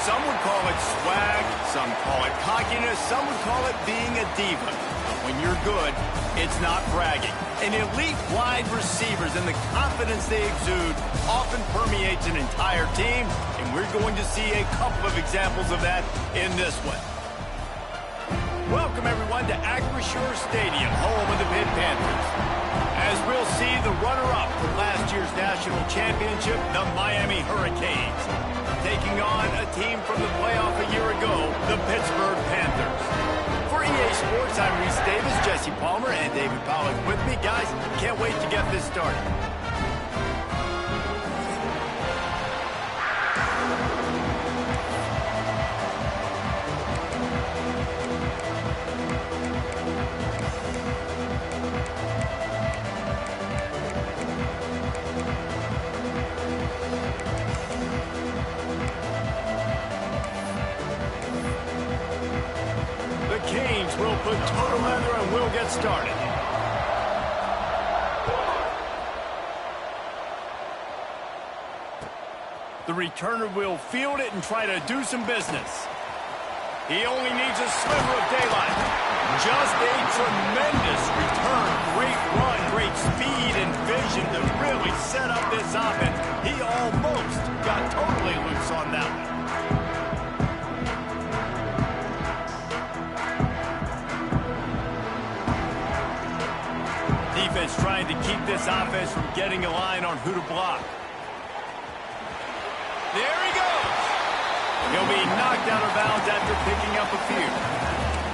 Some would call it swag, some call it cockiness, some would call it being a diva. But when you're good, it's not bragging. And elite wide receivers and the confidence they exude often permeates an entire team, and we're going to see a couple of examples of that in this one. Welcome, everyone, to Acrisure Stadium, home of the Pitt Panthers. As we'll see, the runner-up from last year's national championship, the Miami Hurricanes, taking on a team from the playoff a year ago, the Pittsburgh Panthers. For EA Sports, I'm Reese Davis, Jesse Palmer, and David Pollack with me. Guys, can't wait to get this started. We'll put total leather and we'll get started. The returner will field it and try to do some business. He only needs a sliver of daylight. Just a tremendous return. Great run, great speed and vision to really set up this offense. He almost got totally loose on that one. Defense trying to keep this offense from getting a line on who to block. There he goes. He'll be knocked out of bounds after picking up a few.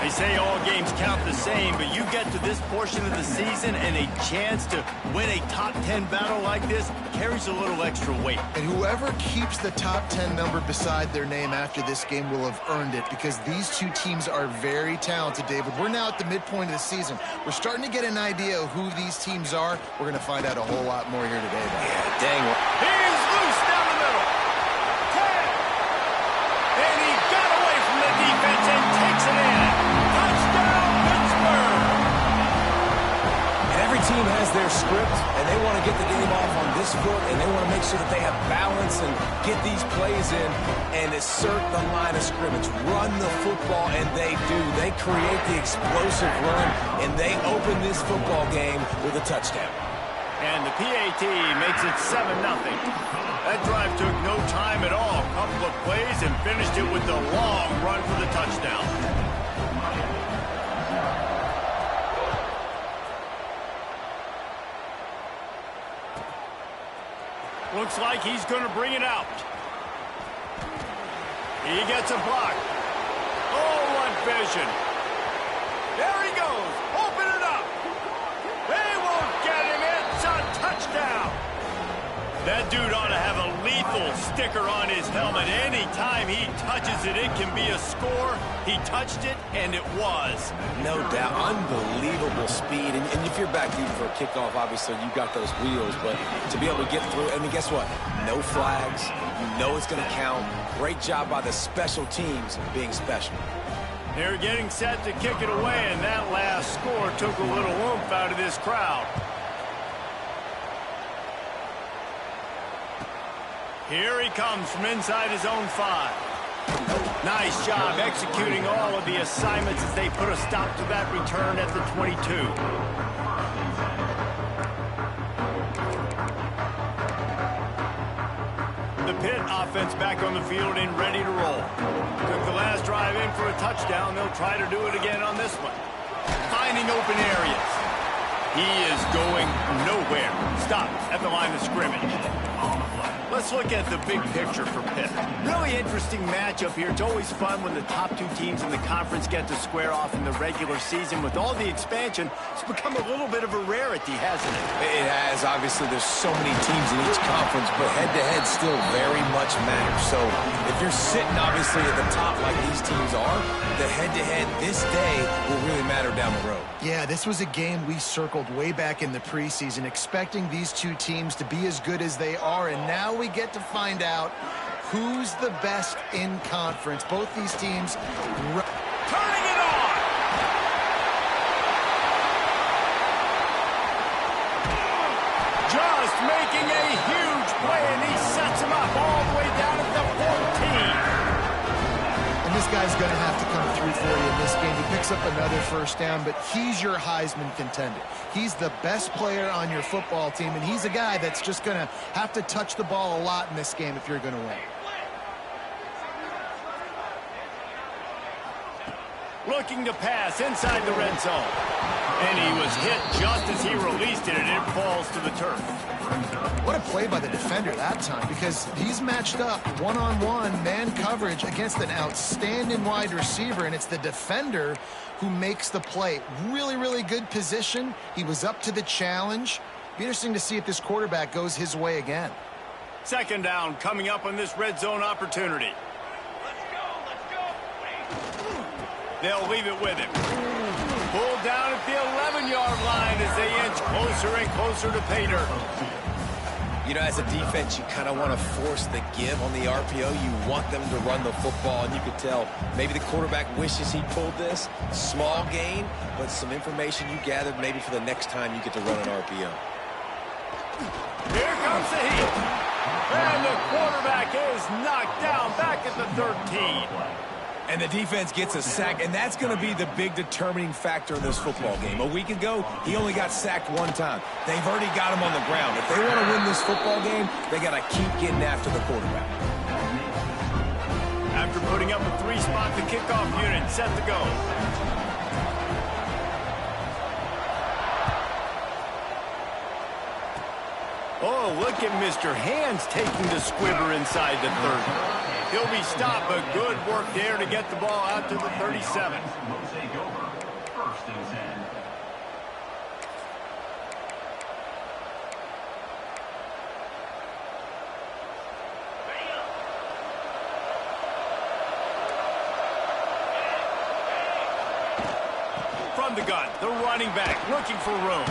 They say all games count the same, but you get to this portion of the season and a chance to win a top 10 battle like this carries a little extra weight. And whoever keeps the top 10 number beside their name after this game will have earned it, because these two teams are very talented, David. We're now at the midpoint of the season. We're starting to get an idea of who these teams are. We're going to find out a whole lot more here today. Yeah, dang. He's loose down the middle. 10. And he got away from the defense and takes it in. Touchdown, Pittsburgh. And every team has their script, and they want to get the game off on this foot, and they want to make sure that they have balance and get these plays in and assert the line of scrimmage. Run the football, and they do. They create the explosive run, and they open this football game with a touchdown. And the PAT makes it 7-0. That drive took no time at all. A couple of plays and finished it with the long run for the touchdown. Looks like he's going to bring it out. He gets a block. Oh, what vision. There he goes. Open it up. They won't get him. It's a touchdown. That dude ought to have a lethal sticker on his helmet. Anytime he touches it, it can be a score. He touched it, and it was. No doubt. Unbelievable speed. And if you're back deep for a kickoff, obviously, you've got those wheels. But to be able to get through, I mean, guess what? No flags. You know it's going to count. Great job by the special teams being special. They're getting set to kick it away, and that last score took a little oomph out of this crowd. Here he comes from inside his own 5. Nice job executing all of the assignments as they put a stop to that return at the 22. The Pitt offense back on the field and ready to roll. Took the last drive in for a touchdown. They'll try to do it again on this one. Finding open areas. He is going nowhere. Stop at the line of scrimmage. Let's look at the big picture for Pitt. Really interesting matchup here. It's always fun when the top two teams in the conference get to square off in the regular season. With all the expansion, it's become a little bit of a rarity, hasn't it? It has. Obviously, there's so many teams in each conference, but head-to-head still very much matters. So if you're sitting, obviously, at the top like these teams are, the head-to-head this day will really matter down the road. Yeah, this was a game we circled way back in the preseason, expecting these two teams to be as good as they are, and now we get to find out who's the best in conference. Both these teams turning it on. Just making a huge play, and he sets him up all the way down at the 14. this guy's going to have to come through for you in this game. He picks up another first down, but he's your Heisman contender. He's the best player on your football team, and he's a guy that's just going to have to touch the ball a lot in this game if you're going to win. Looking to pass inside the red zone. And he was hit just as he released it, and it falls to the turf. What a play by the defender that time, because he's matched up one-on-one man coverage against an outstanding wide receiver, and it's the defender who makes the play. Really, really good position. He was up to the challenge. Be interesting to see if this quarterback goes his way again. Second down coming up on this red zone opportunity. They'll leave it with him. Pulled down at the 11-yard line as they inch closer and closer to pay dirt. You know, as a defense, you kind of want to force the give on the RPO. You want them to run the football, and you could tell maybe the quarterback wishes he pulled this. Small gain, but some information you gathered maybe for the next time you get to run an RPO. Here comes the heat. And the quarterback is knocked down back at the 13. And the defense gets a sack, and that's going to be the big determining factor in this football game. A week ago, he only got sacked one time. They've already got him on the ground. If they want to win this football game, they got to keep getting after the quarterback. After putting up a three-spot, the kickoff unit set to go. Oh, look at Mr. Hands taking the squibber inside the 30. He'll be stopped, but good work there to get the ball out to the 37. From the gun, the running back looking for room.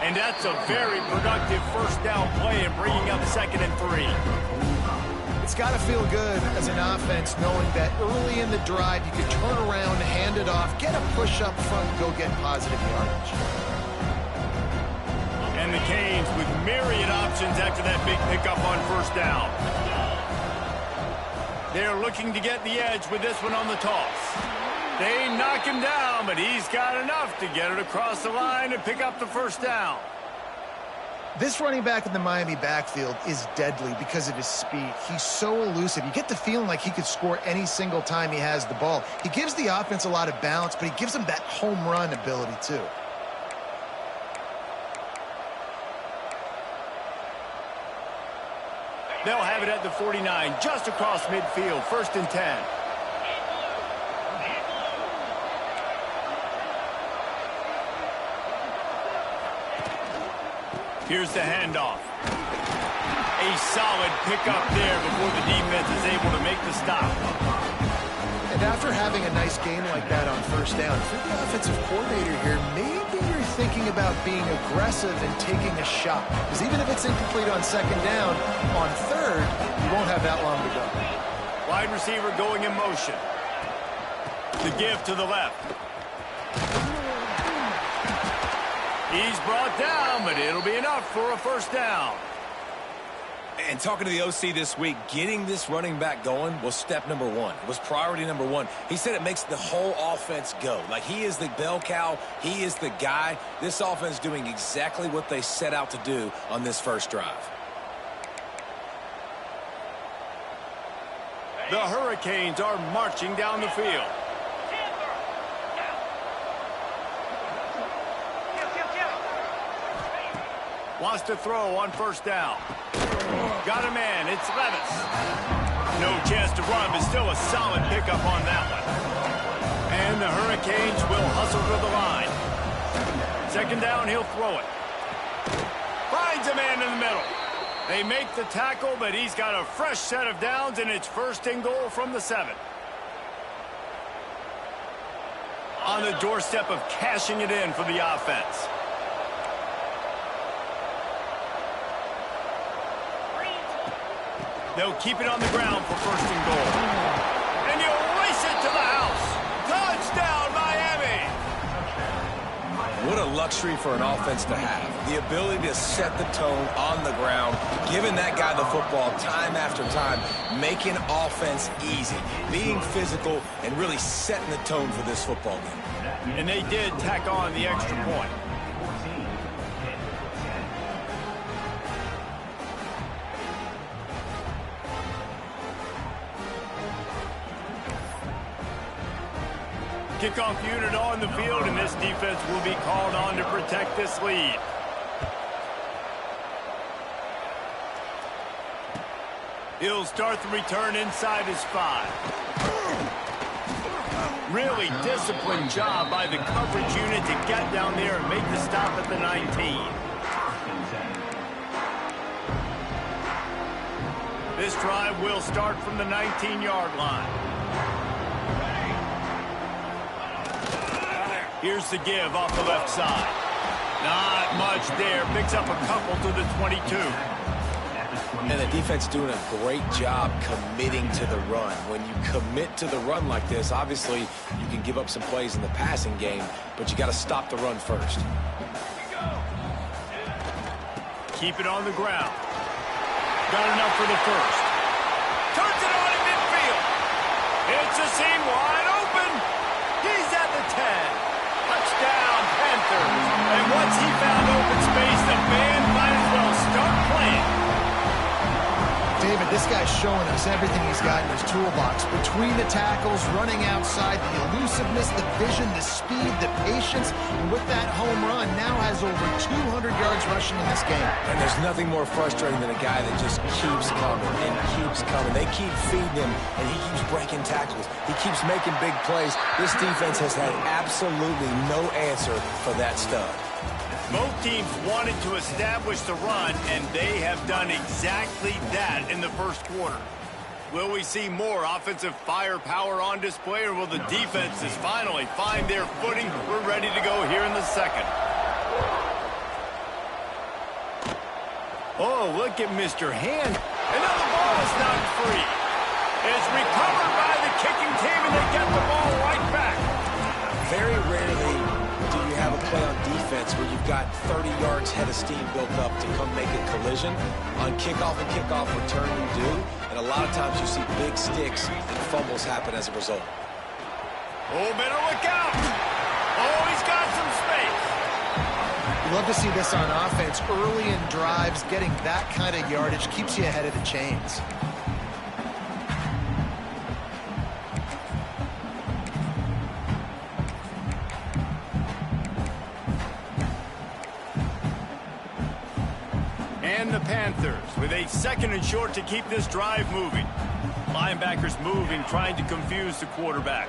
And that's a very productive first down play and bringing up 2nd and 3. It's got to feel good as an offense knowing that early in the drive you can turn around, hand it off, get a push up front, and go get positive yardage. And the Canes with myriad options after that big pickup on first down. They're looking to get the edge with this one on the toss. They knock him down, but he's got enough to get it across the line and pick up the first down. This running back in the Miami backfield is deadly because of his speed. He's so elusive. You get the feeling like he could score any single time he has the ball. He gives the offense a lot of balance, but he gives them that home run ability too. They'll have it at the 49, just across midfield, 1st and 10. Here's the handoff. A solid pickup there before the defense is able to make the stop. And after having a nice game like that on first down, if you're the offensive coordinator here, maybe you're thinking about being aggressive and taking a shot. Because even if it's incomplete on 2nd down, on 3rd, you won't have that long to go. Wide receiver going in motion. The give to the left. He's brought down, but it'll be enough for a first down. And talking to the OC this week, getting this running back going was step number one. It was priority number one. He said it makes the whole offense go. Like, he is the bell cow. He is the guy. This offense doing exactly what they set out to do on this first drive. The Hurricanes are marching down the field. Wants to throw on first down. Got a man. It's Levis. No chance to run, but still a solid pickup on that one. And the Hurricanes will hustle to the line. 2nd down, he'll throw it. Finds a man in the middle. They make the tackle, but he's got a fresh set of downs, and it's 1st and goal from the 7. On the doorstep of cashing it in for the offense. They'll keep it on the ground for 1st and goal. And he'll race it to the house. Touchdown, Miami! What a luxury for an offense to have. The ability to set the tone on the ground, giving that guy the football time after time, making offense easy, being physical, and really setting the tone for this football game. And they did tack on the extra point. Kickoff unit on the field, and this defense will be called on to protect this lead. He'll start the return inside his 5. Really disciplined job by the coverage unit to get down there and make the stop at the 19. This drive will start from the 19-yard line. Here's the give off the left side. Not much there. Picks up a couple to the 22. And the defense doing a great job committing to the run. When you commit to the run like this, obviously you can give up some plays in the passing game, but you got to stop the run first. Keep it on the ground. Got enough for the first. Turns it on in midfield. It's a seam wide open. He's at the 10. Touchdown, Panthers. And once he found open space, the band might as well start playing. David, this guy's showing us everything he's got in his toolbox. Between the tackles, running outside, the elusiveness, the vision, the speed, the patience. And with that home run, now has over 200 yards rushing in this game. And there's nothing more frustrating than a guy that just keeps coming and keeps coming. They keep feeding him, and he keeps breaking tackles. He keeps making big plays. This defense has had absolutely no answer for that stud. Both teams wanted to establish the run, and they have done exactly that in the first quarter. Will we see more offensive firepower on display, or will the defenses finally find their footing? We're ready to go here in the second. Oh, look at Mr. Hand. And now the ball is knocked free. It's recovered by the kicking team, and they get the ball right back. Very rarely do you have a play on defense where you've got 30 yards head of steam built up to come make a collision. On kickoff and kickoff return you do, and a lot of times you see big sticks and fumbles happen as a result. Oh, better look out. Oh, he's got some space. You love to see this on offense. Early in drives, getting that kind of yardage keeps you ahead of the chains. And the Panthers with a 2nd and short to keep this drive moving. Linebackers moving, trying to confuse the quarterback.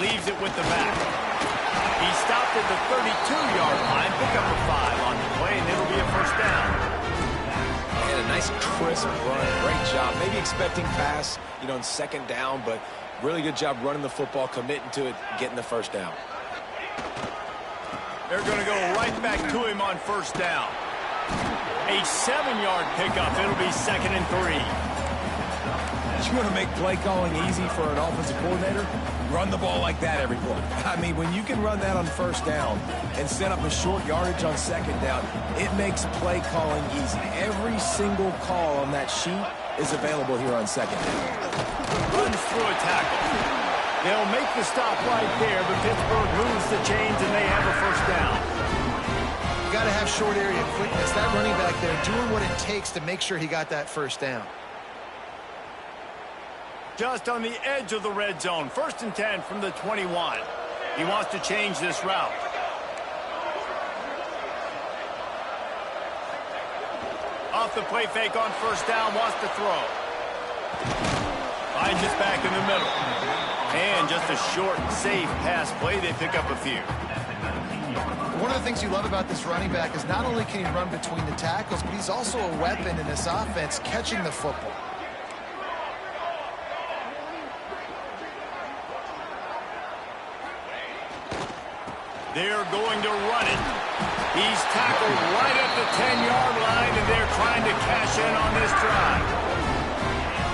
Leaves it with the back. He stopped at the 32-yard line. Pick up a 5 on the play, and it'll be a first down. And a nice crisp run. Great job. Maybe expecting pass, in 2nd down, but really good job running the football, committing to it, getting the first down. They're going to go right back to him on first down. A 7-yard pickup. It'll be 2nd and 3. You want to make play calling easy for an offensive coordinator? Run the ball like that every play. I mean, when you can run that on first down and set up a short yardage on 2nd down, it makes play calling easy. Every single call on that sheet is available here on 2nd down. Runs through a tackle. They'll make the stop right there, but Pittsburgh moves the chains, and they have a first down. You got to have short area quickness. That running back there doing what it takes to make sure he got that first down. Just on the edge of the red zone. 1st and 10 from the 21. He wants to change this route. Off the play fake on first down, wants to throw. Finds us back in the middle. And just a short, safe pass play. They pick up a few. One of the things you love about this running back is not only can he run between the tackles, but he's also a weapon in this offense, catching the football. They're going to run it. He's tackled right at the 10-yard line, and they're trying to cash in on this drive.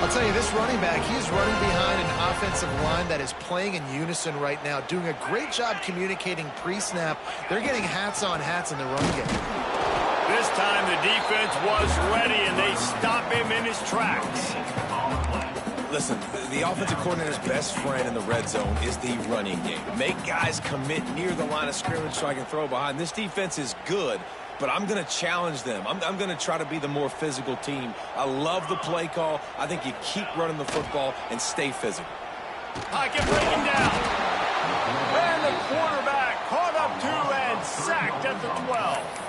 I'll tell you, this running back, he's running behind an offensive line that is playing in unison right now, doing a great job communicating pre-snap. They're getting hats on hats in the run game. This time the defense was ready, and they stop him in his tracks. Listen, the offensive coordinator's best friend in the red zone is the running game. Make guys commit near the line of scrimmage so I can throw behind. This defense is good, but I'm going to challenge them. I'm going to try to be the more physical team. I love the play call. I think you keep running the football and stay physical. Pocket breaking down. And the quarterback caught up to and sacked at the 12.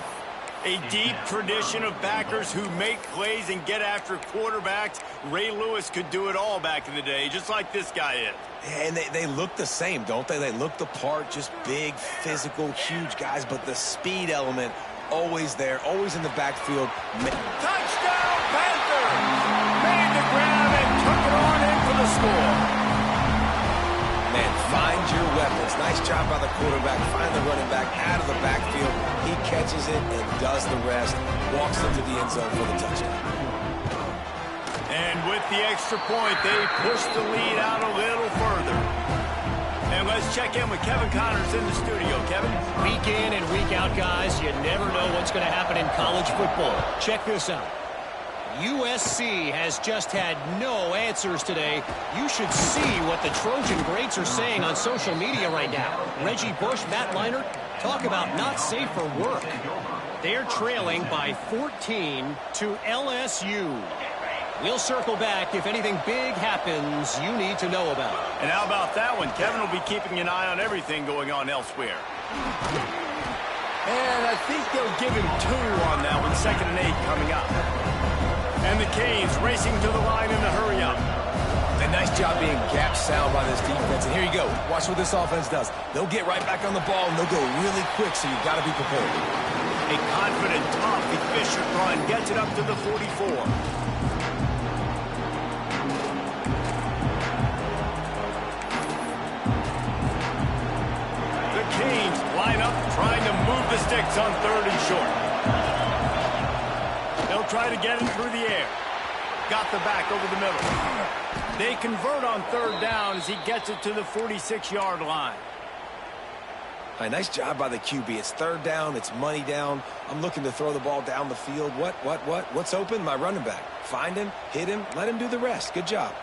A deep tradition of backers who make plays and get after quarterbacks. Ray Lewis could do it all back in the day, just like this guy is. And they look the same, don't they? They look the part, just big, physical, huge guys, but the speed element always there, always in the backfield. Touchdown, Panthers! Made the grab and took it on in for the score. Man, find your weapons. Nice job by the quarterback. Find the running back out of the backfield. He catches it and does the rest. Walks into the end zone for the touchdown. And with the extra point, they push the lead out a little further. And let's check in with Kevin Connors in the studio. Kevin? Week in and week out, guys, you never know what's going to happen in college football. Check this out. USC has just had no answers today. You should see what the Trojan greats are saying on social media right now. Reggie Bush, Matt Leinart, talk about not safe for work. They're trailing by 14 to LSU. We'll circle back if anything big happens you need to know about. And how about that one? Kevin will be keeping an eye on everything going on elsewhere. And I think they'll give him 2 on that one. 2nd and 8 coming up. And the Canes racing to the line in the hurry-up. A nice job being gap sound by this defense. And here you go. Watch what this offense does. They'll get right back on the ball, and they'll go really quick, so you've got to be prepared. A confident, tough, efficient run gets it up to the 44. The Canes line up, trying to move the sticks on 3rd and short. They'll try to get it through the air. Got the back over the middle. They convert on 3rd down as he gets it to the 46-yard line. All right, nice job by the QB. It's 3rd down. It's money down. I'm looking to throw the ball down the field. What's open? My running back. Find him, hit him, let him do the rest. Good job.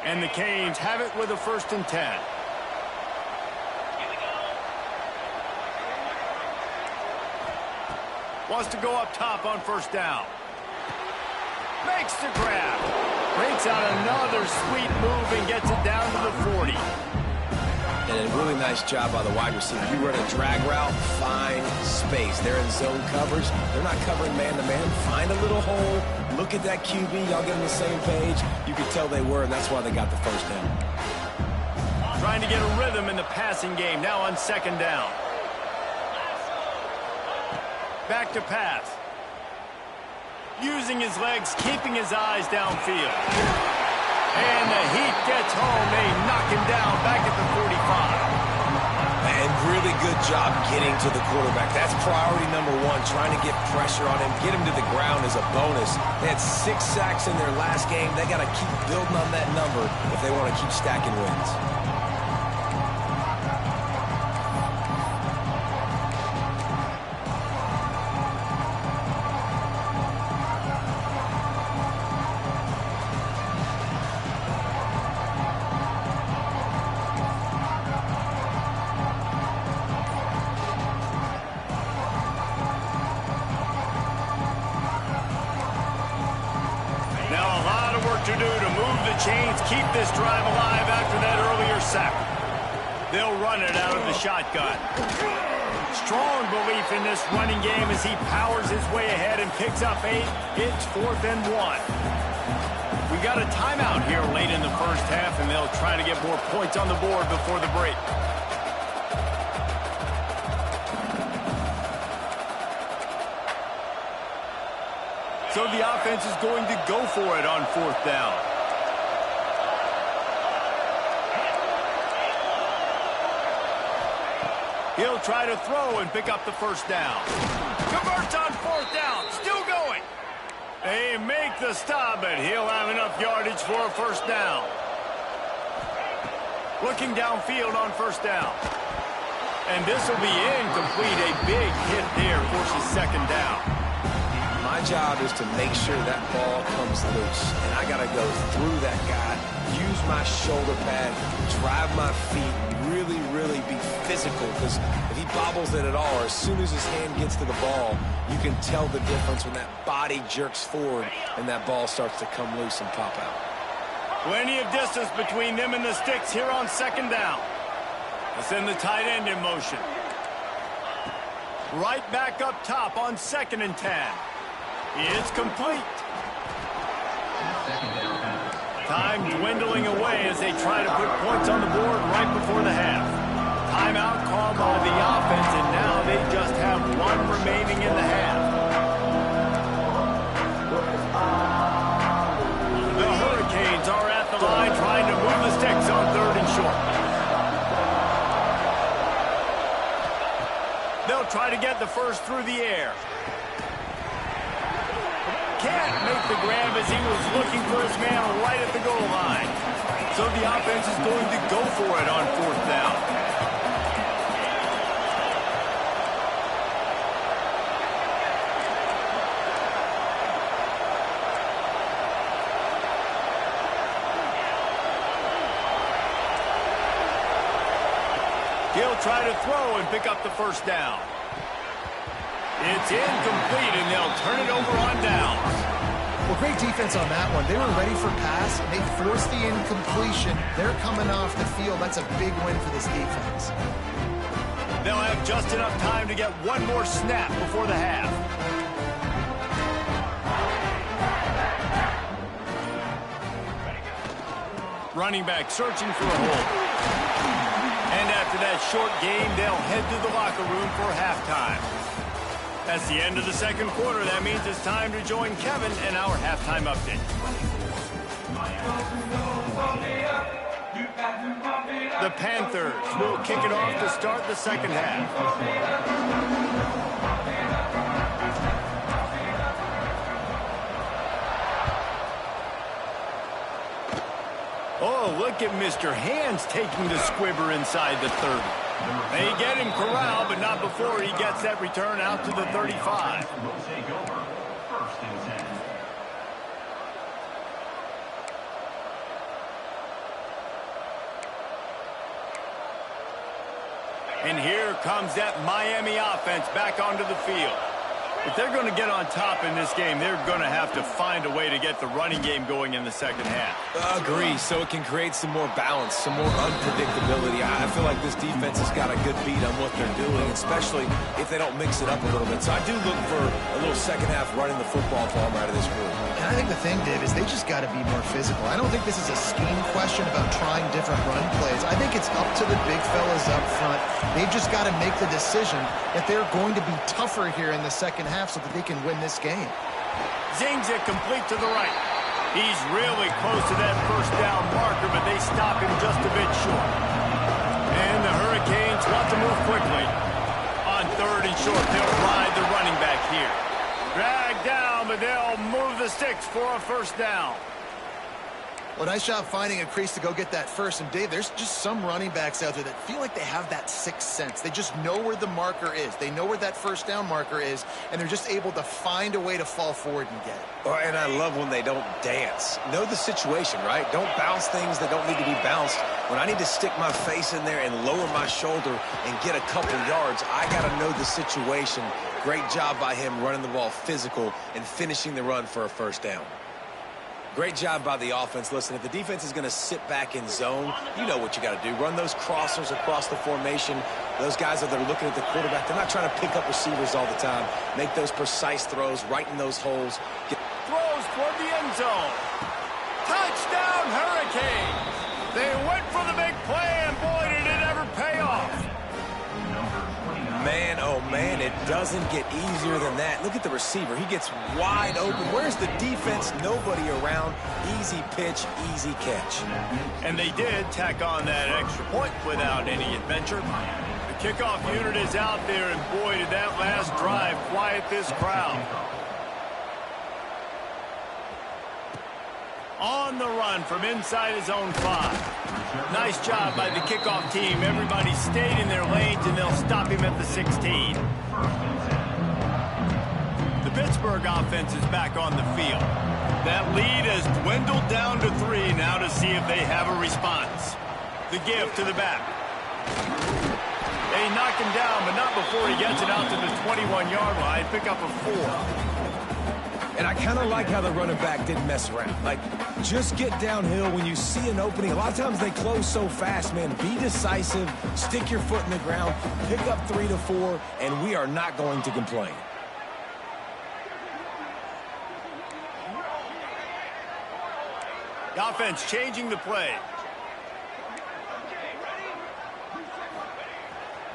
And the Canes have it with a 1st and 10. Wants to go up top on 1st down. Makes the grab. Breaks out another sweet move and gets it down to the 40. And a really nice job by the wide receiver. You run a drag route, find space. They're in zone coverage. They're not covering man-to-man. Find a little hole. Look at that QB. Y'all get on the same page. You could tell they were, and that's why they got the 1st down. Trying to get a rhythm in the passing game. Now on 2nd down. Back to pass. Using his legs, keeping his eyes downfield. And the heat gets home. They knock him down back at the 45. And really good job getting to the quarterback. That's priority number 1, trying to get pressure on him. Get him to the ground as a bonus. They had 6 sacks in their last game. They got to keep building on that number if they want to keep stacking wins. To do to move the chains, keep this drive alive after that earlier sack. They'll run it out of the shotgun. Strong belief in this running game as he powers his way ahead and picks up 8. It's 4th and 1. We got a timeout here late in the 1st half, and they'll try to get more points on the board before the break. So the offense is going to go for it on 4th down. He'll try to throw and pick up the 1st down. Converts on 4th down. Still going. They make the stop, but he'll have enough yardage for a first down. Looking downfield on first down. And this will be incomplete. A big hit there forces second down. My job is to make sure that ball comes loose. And I got to go through that guy, use my shoulder pad, drive my feet, really, really be physical. Because if he bobbles it at all, or as soon as his hand gets to the ball, you can tell the difference when that body jerks forward and that ball starts to come loose and pop out. Plenty of distance between them and the sticks here on second down. Let's send the tight end in motion. Right back up top on 2nd and 10. It's complete. Time dwindling away as they try to put points on the board right before the half. Timeout called by the offense, and now they just have one remaining in the half. The Hurricanes are at the line trying to move the sticks on 3rd and short. They'll try to get the first through the air. Can't make the grab as he was looking for his man right at the goal line. So the offense is going to go for it on 4th down. He'll try to throw and pick up the first down. It's incomplete, and they'll turn it over on downs. Well, great defense on that one. They were ready for pass. They forced the incompletion. They're coming off the field. That's a big win for this defense. They'll have just enough time to get one more snap before the half. Running back searching for a hole. And after that short game, they'll head to the locker room for halftime. That's the end of the second quarter. That means it's time to join Kevin and our halftime update. The Panthers will kick it off to start the second half. Oh, look at Mr. Hands taking the squibber inside the 30. They get him corralled, but not before he gets that return out to the 35. And here comes that Miami offense back onto the field. If they're going to get on top in this game, they're going to have to find a way to get the running game going in the second half. Agree, so it can create some more balance, some more unpredictability. I feel like this defense has got a good beat on what they're doing, especially if they don't mix it up a little bit. So I do look for a little second half running the football form out of this group. And I think the thing, Dave, is they just got to be more physical. I don't think this is a scheme question about trying different run plays. I think it's up to the big fellas up front. They've just got to make the decision that they're going to be tougher here in the second half so that they can win this game. Zings it complete to the right. He's really close to that first down marker, but they stop him just a bit short. And the Hurricanes want to move quickly. On 3rd and short, they'll ride the running back here. Dragged down, but they'll move the sticks for a first down. Well, nice job finding a crease to go get that first. And, Dave, there's just some running backs out there that feel like they have that sixth sense. They just know where the marker is. They know where that first down marker is, and they're just able to find a way to fall forward and get it. Oh, and I love when they don't dance. Know the situation, right? Don't bounce things that don't need to be bounced. When I need to stick my face in there and lower my shoulder and get a couple yards, I got to know the situation. Great job by him running the ball physical and finishing the run for a first down. Great job by the offense. Listen, if the defense is going to sit back in zone, you know what you got to do. Run those crossers across the formation. Those guys that are looking at the quarterback, they're not trying to pick up receivers all the time. Make those precise throws right in those holes. Throws toward the end zone. Touchdown, Hurricanes. They went for the big play, and boy, did it ever pay off. Man, oh man, it doesn't get easier than that. Look at the receiver. He gets wide open. Where's the defense? Nobody around. Easy pitch, easy catch. And they did tack on that extra point without any adventure. The kickoff unit is out there, and boy, did that last drive quiet this crowd. On the run from inside his own 5. Nice job by the kickoff team. Everybody stayed in their lanes, and they'll stop him at the 16. The Pittsburgh offense is back on the field. That lead has dwindled down to 3 now to see if they have a response. The give to the back. They knock him down, but not before he gets it out to the 21-yard line. Pick up a 4. And I kind of like how the running back didn't mess around. Like, just get downhill when you see an opening. A lot of times they close so fast, man. Be decisive, stick your foot in the ground, pick up 3 to 4, and we are not going to complain. The offense changing the play.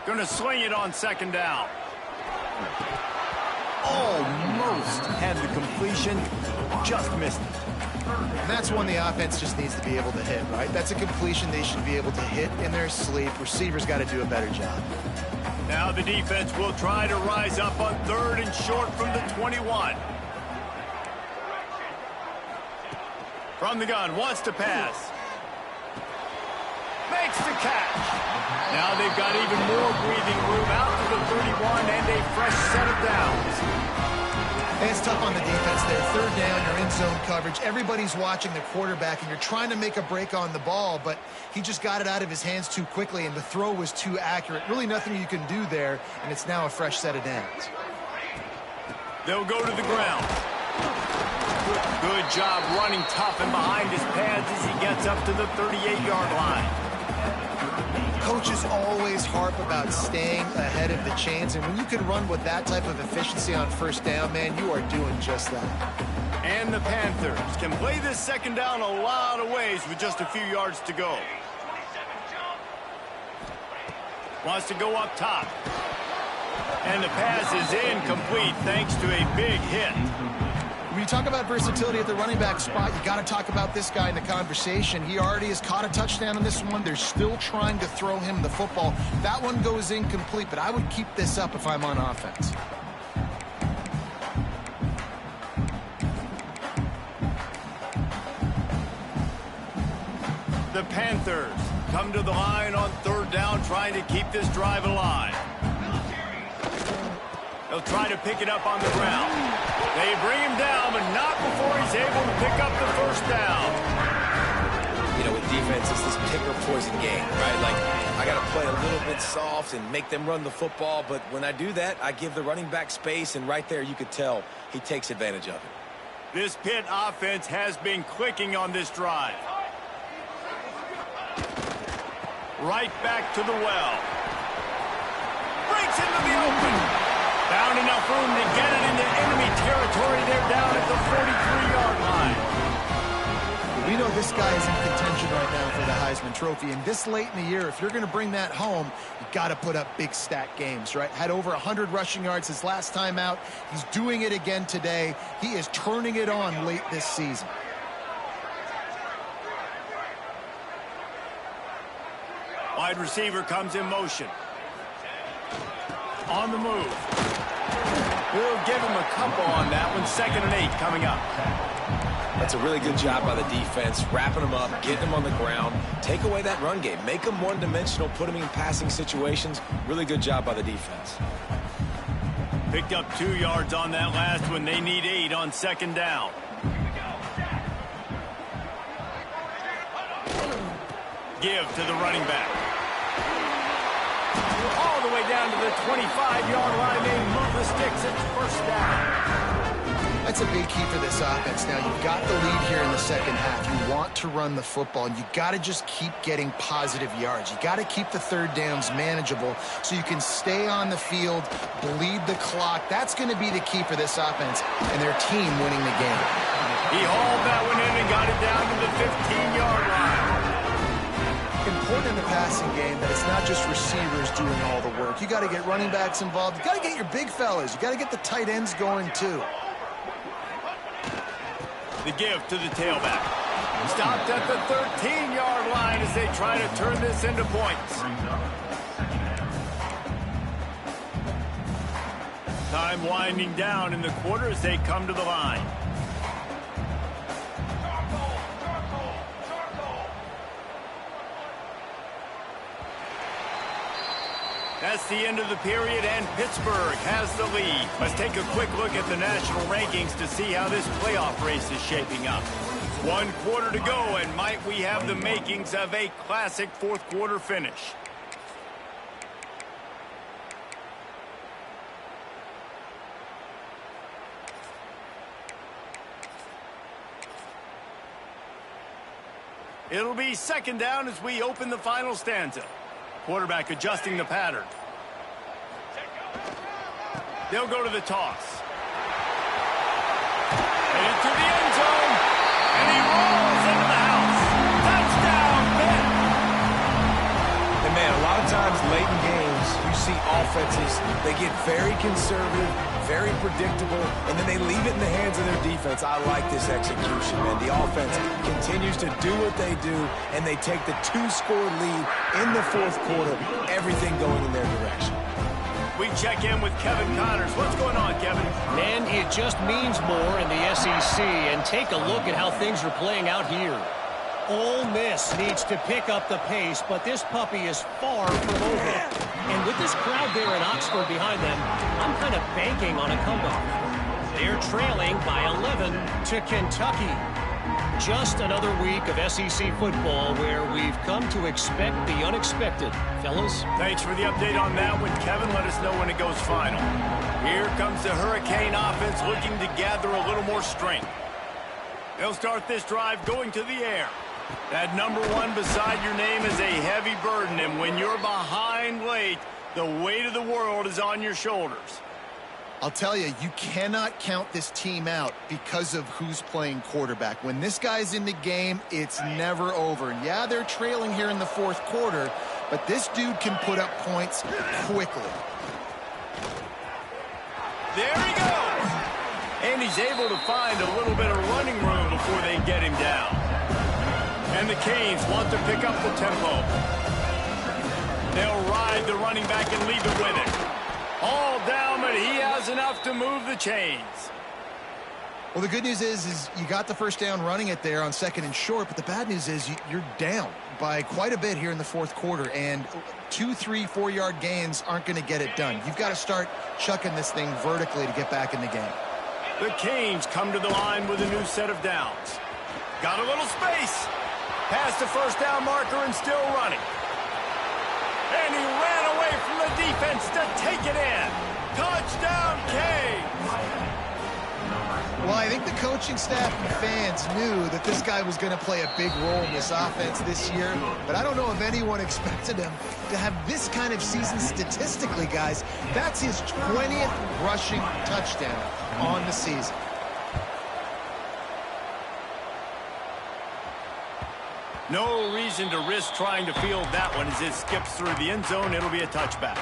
Going to sling it on 2nd down. Almost had the completion, just missed it. And that's one the offense just needs to be able to hit, right? That's a completion they should be able to hit in their sleep. Receivers got to do a better job. Now the defense will try to rise up on 3rd and short from the 21. From the gun, wants to pass. Makes the catch. Now they've got even more breathing room out to the 31 and a fresh set of downs. And it's tough on the defense there. 3rd down, you're in zone coverage. Everybody's watching the quarterback, and you're trying to make a break on the ball, but he just got it out of his hands too quickly, and the throw was too accurate. Really nothing you can do there, and it's now a fresh set of downs. They'll go to the ground. Good job running tough and behind his pads as he gets up to the 38-yard line. Coaches always harp about staying ahead of the chains, and when you can run with that type of efficiency on 1st down, man, you are doing just that. And the Panthers can play this 2nd down a lot of ways with just a few yards to go. Wants to go up top. And the pass is incomplete thanks to a big hit. When you talk about versatility at the running back spot, you got to talk about this guy in the conversation. He already has caught a touchdown on this one. They're still trying to throw him the football. That one goes incomplete, but I would keep this up if I'm on offense. The Panthers come to the line on 3rd down, trying to keep this drive alive. They'll try to pick it up on the ground. They bring him down, but not before he's able to pick up the 1st down. You know, with defense, it's this pick or poison game, right? Like, I got to play a little bit soft and make them run the football, but when I do that, I give the running back space, and right there you could tell he takes advantage of it. This Pitt offense has been clicking on this drive. Right back to the well. Breaks into the open. Found enough room to get it into enemy territory. They're down at the 43-yard line. We know this guy is in contention right now for the Heisman Trophy, and this late in the year, if you're going to bring that home, you got to put up big stat games, right? Had over 100 rushing yards his last time out. He's doing it again today. He is turning it on late this season. Wide receiver comes in motion. On the move. We'll give him a couple on that one. 2nd and 8 coming up. That's a really good job by the defense, wrapping them up, getting them on the ground. Take away that run game. Make them one-dimensional, put them in passing situations. Really good job by the defense. Picked up 2 yards on that last one. They need 8 on 2nd down. Give to the running back. All the way down to the 25-yard line. They move the sticks. It's 1st down. That's a big key for this offense. Now, you've got the lead here in the 2nd half. You want to run the football, and you got to just keep getting positive yards. You got to keep the 3rd downs manageable so you can stay on the field, bleed the clock. That's going to be the key for this offense and their team winning the game. He hauled that one in and got it down to the 15-yard line. Important in the passing game that it's not just receivers doing all the work. You got to get running backs involved. You got to get your big fellas. You got to get the tight ends going too. The give to the tailback. Stopped at the 13-yard line as they try to turn this into points. Time winding down in the quarter as they come to the line. That's the end of the period, and Pittsburgh has the lead. Let's take a quick look at the national rankings to see how this playoff race is shaping up. 1 quarter to go, and might we have the makings of a classic fourth quarter finish. It'll be second down as we open the final stanza. Quarterback adjusting the pattern. They'll go to the toss. Headed to the end zone. And he rolls into the house. Touchdown, Pitt! And man, a lot of times late in games, you see offenses, they get very conservative, very predictable, and then they leave it in the hands of their defense. I like this execution, man. The offense continues to do what they do, and they take the 2-score lead in the fourth quarter, everything going in their direction. We check in with Kevin Connors. What's going on, Kevin? Man, it just means more in the SEC, and take a look at how things are playing out here. Ole Miss needs to pick up the pace, but this puppy is far from over. And with this crowd there in Oxford behind them, I'm kind of banking on a comeback. They're trailing by 11 to Kentucky. Just another week of SEC football where we've come to expect the unexpected. Fellas? Thanks for the update on that one, Kevin. Let us know when it goes final. Here comes the Hurricane offense looking to gather a little more strength. They'll start this drive going to the air. That number 1 beside your name is a heavy burden, and when you're behind late, the weight of the world is on your shoulders. I'll tell you, you cannot count this team out because of who's playing quarterback. When this guy's in the game, it's never over. And yeah, they're trailing here in the fourth quarter, but this dude can put up points quickly. There he goes! And he's able to find a little bit of running room before they get him down. And the Canes want to pick up the tempo. They'll ride the running back and leave it with him. All down, but he has enough to move the chains. Well, the good news is you got the first down running it there on 2nd and short, but the bad news is you're down by quite a bit here in the fourth quarter, and 2, 3, 4-yard gains aren't going to get it done. You've got to start chucking this thing vertically to get back in the game. The Canes come to the line with a new set of downs. Got a little space. Past the first down marker and still running. And he ran away from the defense to take it in. Touchdown, Canes! Well, I think the coaching staff and fans knew that this guy was going to play a big role in this offense this year, but I don't know if anyone expected him to have this kind of season statistically, guys. That's his 20th rushing touchdown on the season. No reason to risk trying to field that one as it skips through the end zone. It'll be a touchback.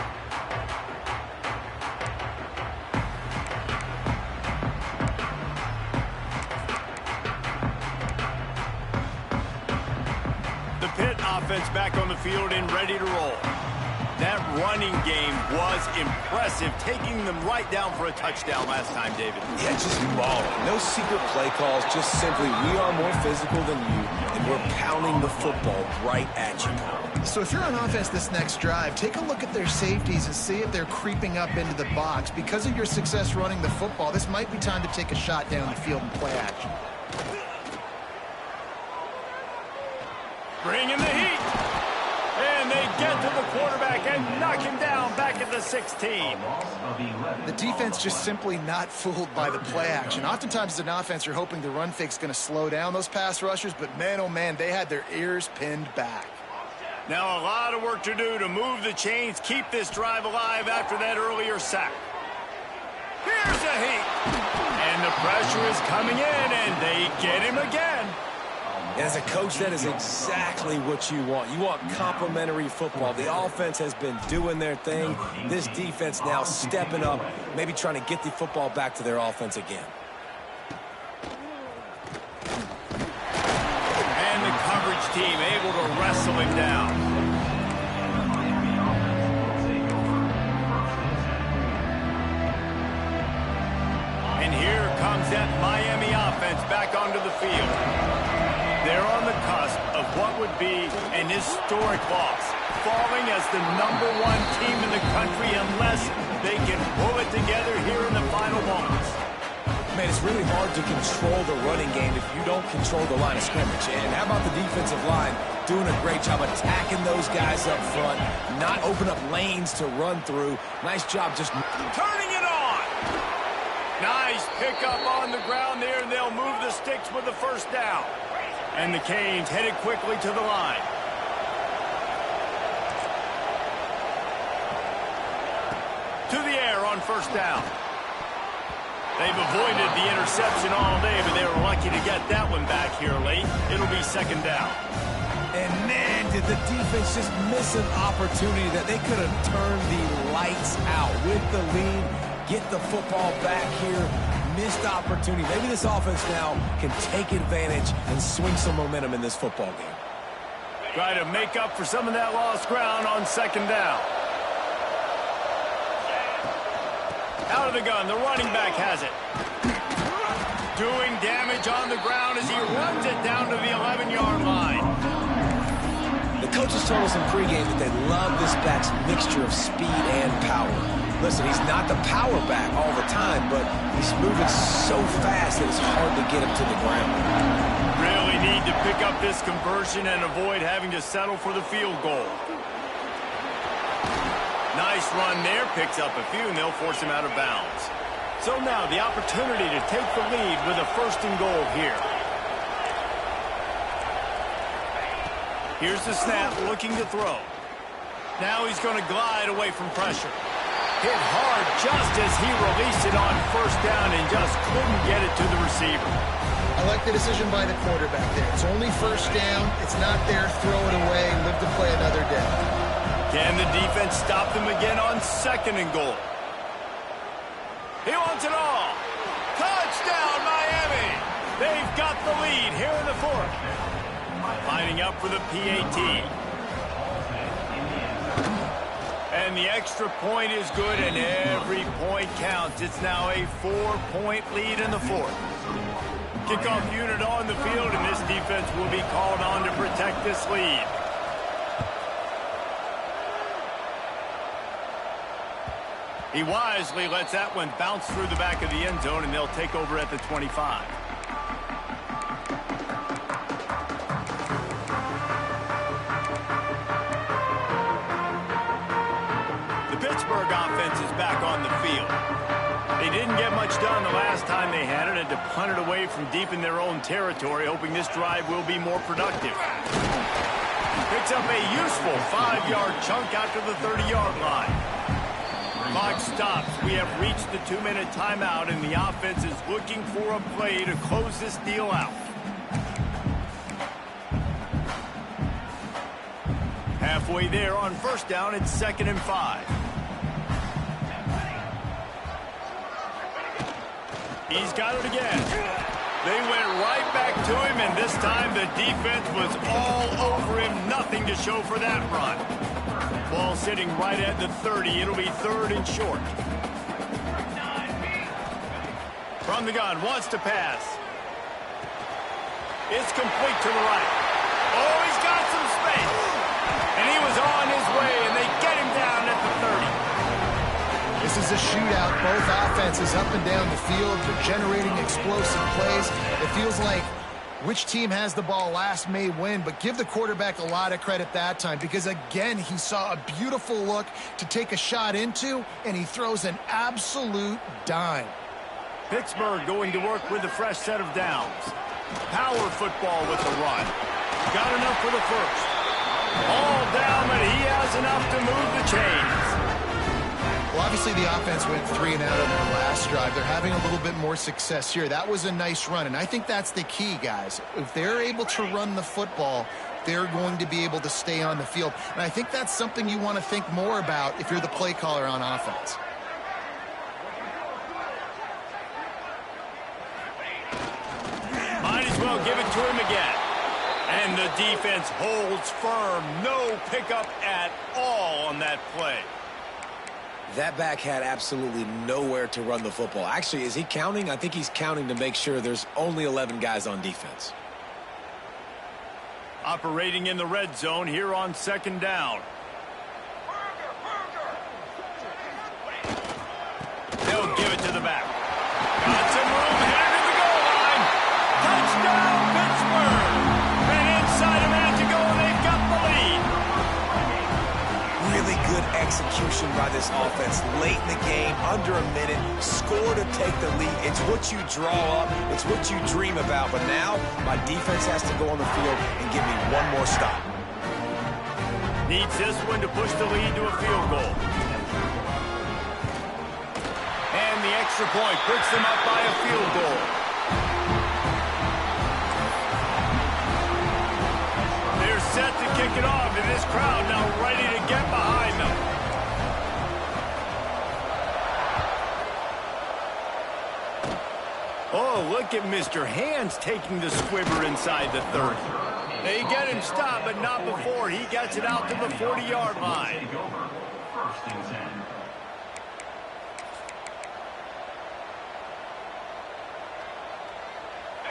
The Pitt offense back on the field and ready to roll. That running game was impressive, taking them right down for a touchdown last time, David. Yeah, just mauling. No secret play calls, just simply we are more physical than you, and we're pounding the football right at you. So if you're on offense this next drive, take a look at their safeties and see if they're creeping up into the box. Because of your success running the football, this might be time to take a shot down the field and play action. Bring in the heat. And they get to the quarterback and knock him down back at the 16. The defense just simply not fooled by the play action. Oftentimes as an offense, you're hoping the run fake's going to slow down those pass rushers, but man, oh man, they had their ears pinned back. Now a lot of work to do to move the chains, keep this drive alive after that earlier sack. Here's a heat. And the pressure is coming in, and they get him again. And as a coach, that is exactly what you want. You want complementary football. The offense has been doing their thing. This defense now stepping up, maybe trying to get the football back to their offense again. And the coverage team able to wrestle him down. And here comes that Miami offense back onto the field. They're on the cusp of what would be an historic loss, falling as the #1 team in the country unless they can pull it together here in the final moments. Man, it's really hard to control the running game if you don't control the line of scrimmage. And how about the defensive line doing a great job attacking those guys up front, not open up lanes to run through. Nice job just turning it on. Nice pickup on the ground there, and they'll move the sticks with the first down. And the Canes headed quickly to the line. To the air on first down. They've avoided the interception all day, but they were lucky to get that one back here late. It'll be second down. And man, did the defense just miss an opportunity that they could have turned the lights out with the lead, get the football back here. Missed opportunity. Maybe this offense now can take advantage and swing some momentum in this football game. Try to make up for some of that lost ground on second down. Out of the gun, the running back has it. Doing damage on the ground as he runs it down to the 11-yard line. The coaches told us in pregame that they love this back's mixture of speed and power. Listen, he's not the power back all the time, but he's moving so fast that it's hard to get him to the ground. Really need to pick up this conversion and avoid having to settle for the field goal. Nice run there, picks up a few, and they'll force him out of bounds. So now the opportunity to take the lead with a 1st and goal here. Here's the snap, looking to throw. Now he's going to glide away from pressure. Hit hard just as he released it on first down and just couldn't get it to the receiver. I like the decision by the quarterback there. It's only first down. It's not there. Throw it away. Live to play another day. Can the defense stop them again on 2nd and goal? He wants it all. Touchdown, Miami. They've got the lead here in the 4th. Lining up for the PAT. And the extra point is good, and every point counts. It's now a 4-point lead in the 4th. Kickoff unit on the field, and this defense will be called on to protect this lead. He wisely lets that one bounce through the back of the end zone, and they'll take over at the 25. The Pittsburgh offense is back on the field. They didn't get much done the last time they had it, and to punt it away from deep in their own territory, hoping this drive will be more productive. Picks up a useful 5-yard chunk out to the 30-yard line. Clock stops. We have reached the 2-minute timeout, and the offense is looking for a play to close this deal out. Halfway there on first down, it's 2nd and 5. He's got it again. They went right back to him, and this time the defense was all over him. Nothing to show for that run. Ball sitting right at the 30. It'll be 3rd and short. From the gun, wants to pass. It's complete to the right. Oh, he's got some space. And he was on his way, and they get him down at the 30. This is a shootout. Both offenses up and down the field. They're generating explosive plays. It feels like which team has the ball last may win, but give the quarterback a lot of credit that time because, again, he saw a beautiful look to take a shot into, and he throws an absolute dime. Pittsburgh going to work with a fresh set of downs. Power football with the run. Got enough for the 1st. All down, but he has enough to move the chains. Well, obviously the offense went 3 and out on their last drive. They're having a little bit more success here. That was a nice run, and I think that's the key, guys. If they're able to run the football, they're going to be able to stay on the field. And I think that's something you want to think more about if you're the play caller on offense. Might as well give it to him again. And the defense holds firm. No pickup at all on that play. That back had absolutely nowhere to run the football. Actually, is he counting? I think he's counting to make sure there's only 11 guys on defense. Operating in the red zone here on second down. They'll give it to the back. Got some room here to the goal line. Touchdown, Pittsburgh. Ran inside a minute to go, and they've got the lead. Really good execution by this offense. Late in the game, under a minute, score to take the lead. It's what you draw up. It's what you dream about. But now, my defense has to go on the field and give me one more stop. Needs this one to push the lead to a field goal. And the extra point puts them up by a field goal. They're set to kick it off, and this crowd now ready to get behind them. Oh, look at Mr. Hands taking the squibber inside the 30. They get him stopped, but not before he gets it out to the 40-yard line.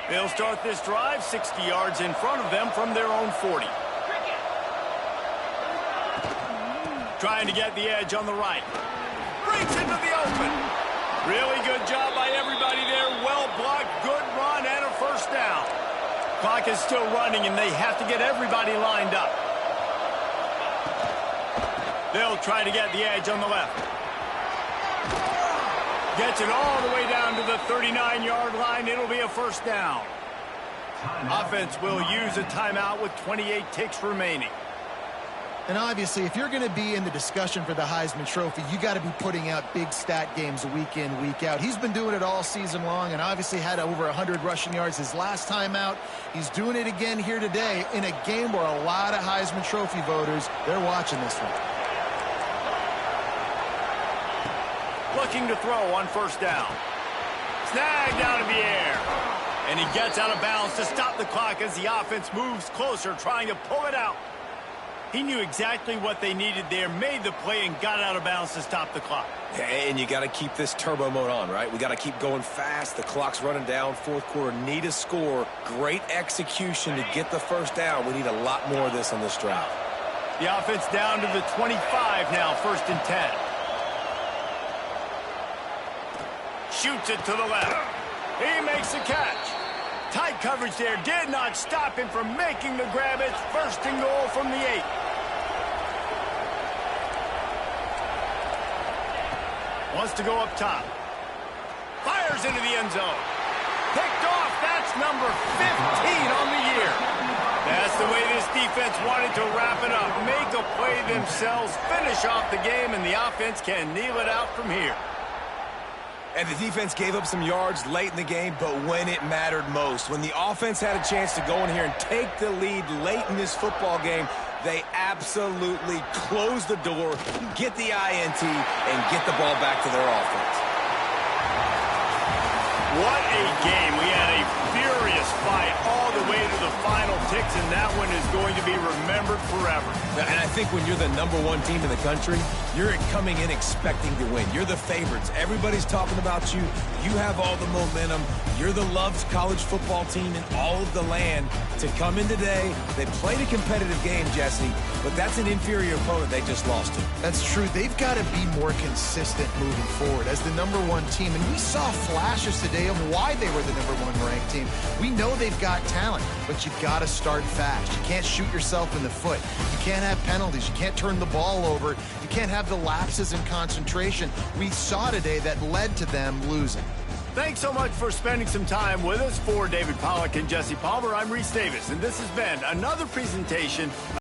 They'll start this drive 60 yards in front of them from their own 40. Trying to get the edge on the right. Breaks into the open. Really good job by everybody there. Well blocked, good run, and a first down. Clock is still running, and they have to get everybody lined up. They'll try to get the edge on the left. Gets it all the way down to the 39-yard line. It'll be a first down. Offense will use a timeout with 28 ticks remaining. And obviously, if you're going to be in the discussion for the Heisman Trophy, you got to be putting out big stat games week in, week out. He's been doing it all season long and obviously had over 100 rushing yards his last time out. He's doing it again here today in a game where a lot of Heisman Trophy voters, they're watching this one. Looking to throw on first down. Snagged out of the air. And he gets out of bounds to stop the clock as the offense moves closer, trying to pull it out. He knew exactly what they needed there, made the play, and got out of bounds to stop the clock. And you got to keep this turbo mode on, right? We got to keep going fast. The clock's running down. Fourth quarter, need a score. Great execution to get the first down. We need a lot more of this on this drive. The offense down to the 25 now, 1st and 10. Shoots it to the left. He makes the catch. Tight coverage there did not stop him from making the grab. It's 1st and goal from the 8. Wants to go up top. Fires into the end zone. Picked off. That's number 15 on the year. That's the way this defense wanted to wrap it up. Make a play themselves, finish off the game, and the offense can kneel it out from here. And the defense gave up some yards late in the game, but when it mattered most, when the offense had a chance to go in here and take the lead late in this football game, they absolutely closed the door, get the INT, and get the ball back to their offense. What a game. We had a furious fight all the way to the final ticks, and that one is going to be remembered forever. And I think when you're the #1 team in the country, you're coming in expecting to win. You're the favorites. Everybody's talking about you. You have all the momentum. You're the loved college football team in all of the land. To come in today, they played a competitive game, Jesse, but that's an inferior opponent they just lost to. That's true. They've got to be more consistent moving forward as the #1 team. And we saw flashes today of why they were the #1 ranked team. We know they've got talent, but you got to start fast. You can't shoot yourself in the foot. You can't have penalties. You can't turn the ball over. You can't have the lapses in concentration we saw today that led to them losing. Thanks so much for spending some time with us. For David Pollack and Jesse Palmer, I'm Reese Davis, and this has been another presentation